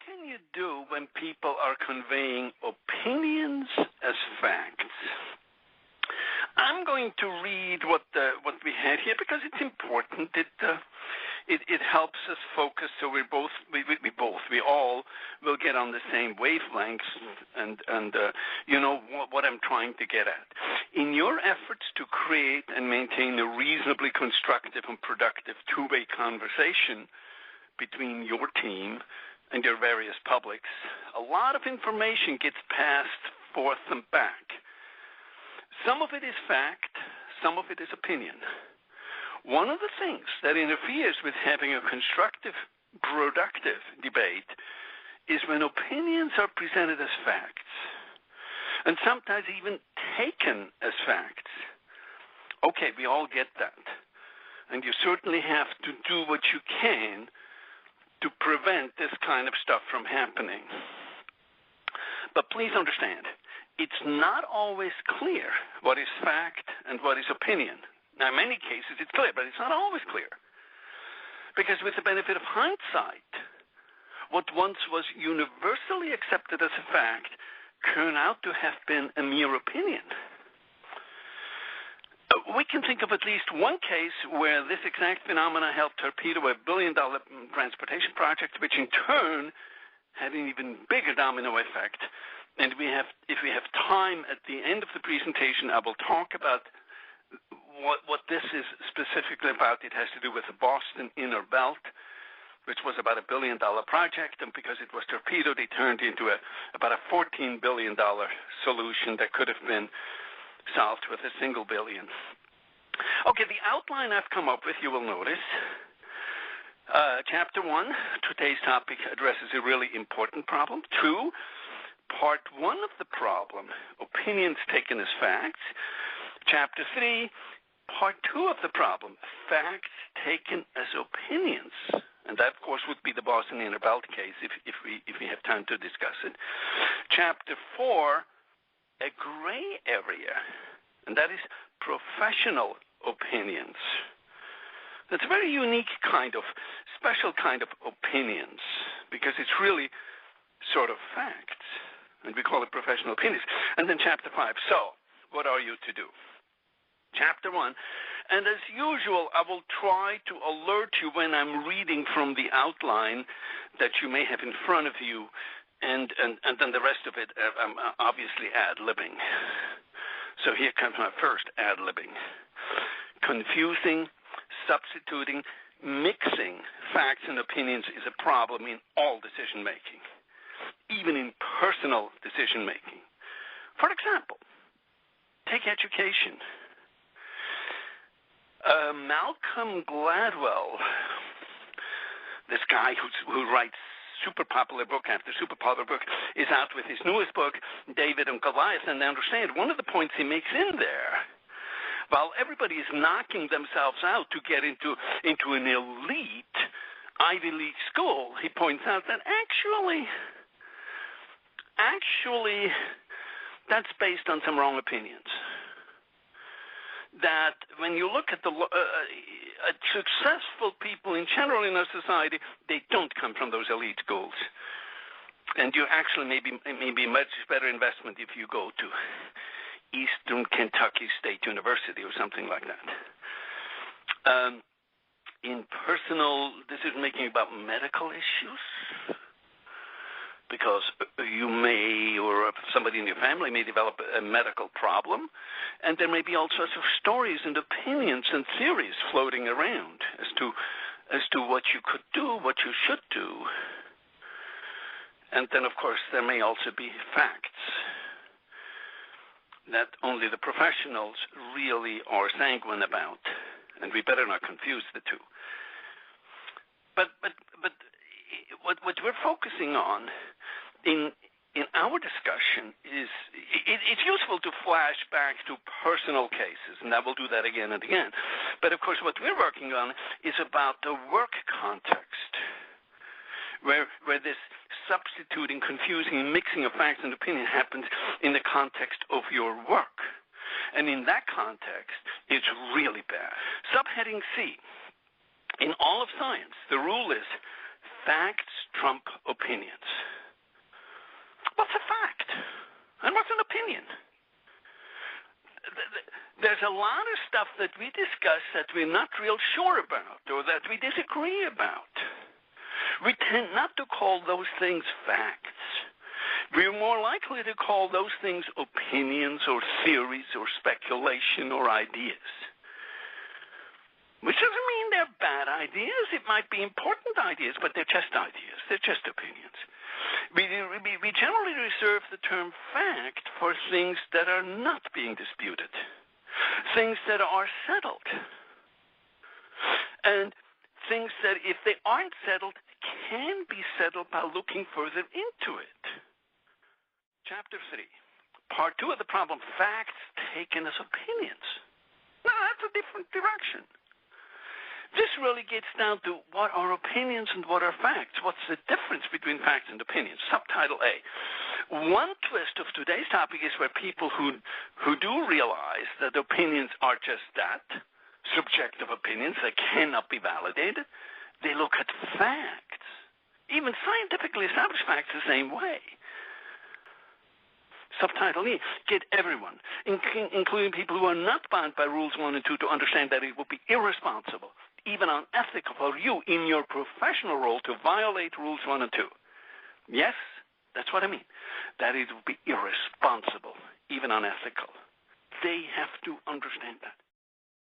can you do when people are conveying opinions as facts? I'm going to read what we had here because it's important. It helps us focus, so we all will get on the same wavelengths, and you know what I'm trying to get at. In your efforts to create and maintain a reasonably constructive and productive two-way conversation between your team and your various publics, a lot of information gets passed forth and back. Some of it is fact, some of it is opinion. One of the things that interferes with having a constructive, productive debate is when opinions are presented as facts, and sometimes even taken as facts. Okay, we all get that. And you certainly have to do what you can to prevent this kind of stuff from happening. But please understand, it's not always clear what is fact and what is opinion. Now, in many cases, it's clear, but it's not always clear. Because with the benefit of hindsight, what once was universally accepted as a fact turned out to have been a mere opinion. We can think of at least one case where this exact phenomena helped torpedo a billion-dollar transportation project, which in turn had an even bigger domino effect. And if we have time at the end of the presentation, I will talk about what this is specifically about. It has to do with the Boston Inner Belt, which was about $1 billion project, and because it was torpedoed, it turned into about a $14 billion solution that could have been solved with a single billion. Okay, the outline I've come up with, you will notice. Chapter 1, today's topic addresses a really important problem. 2, part 1 of the problem, opinions taken as facts. Chapter 3, part 2 of the problem, facts taken as opinions. And that, of course, would be the Boston Inner Belt case if we have time to discuss it. Chapter 4, a gray area, and that is professional opinions. That's a very unique special kind of opinions, because it's really sort of facts, and we call it professional opinions. And then Chapter 5, so what are you to do? Chapter 1, and as usual, I will try to alert you when I'm reading from the outline that you may have in front of you, and then the rest of it, I'm obviously ad-libbing. So here comes my first ad-libbing. Confusing, substituting, mixing facts and opinions is a problem in all decision-making, even in personal decision-making. For example, take education. Malcolm Gladwell, this guy who writes super popular book after super popular book, is out with his newest book, David and Goliath. And understand, one of the points he makes in there, while everybody is knocking themselves out to get into an elite Ivy League school, he points out that actually, that's based on some wrong opinions. That when you look at at successful people in general in our society, they don't come from those elite schools. And you actually may be much better investment if you go to Eastern Kentucky State University or something like that. In personal decision-making about medical issues, because you may, or somebody in your family may develop a medical problem, and there may be all sorts of stories and opinions and theories floating around as to what you could do, what you should do. And then, of course, there may also be facts that only the professionals really are sanguine about, and we better not confuse the two. But what we're focusing on in our discussion is it's useful to flash back to personal cases, and I will do that again and again. But of course, what we're working on is about the work context, where this substituting, confusing, and mixing of facts and opinion happens in the context of your work. And in that context, it's really bad. Subheading C. In all of science, the rule is facts trump opinions. And what's an opinion? There's a lot of stuff that we discuss that we're not real sure about or that we disagree about. We tend not to call those things facts. We're more likely to call those things opinions or theories or speculation or ideas. Which doesn't mean they're bad ideas. It might be important ideas, but they're just ideas. They're just opinions. We generally reserve the term fact for things that are not being disputed, things that are settled, and things that, if they aren't settled, can be settled by looking further into it. Chapter 3, Part 2 of the problem, facts taken as opinions. Now, that's a different direction. This really gets down to what are opinions and what are facts. What's the difference between facts and opinions? Subtitle A. One twist of today's topic is where people who do realize that opinions are just that, subjective opinions that cannot be validated, they look at facts, even scientifically established facts, the same way. Subtitle E, get everyone, including people who are not bound by Rules 1 and 2, to understand that it would be irresponsible, even unethical for you in your professional role to violate Rules 1 and 2. Yes, that's what I mean. That it would be irresponsible, even unethical. They have to understand that.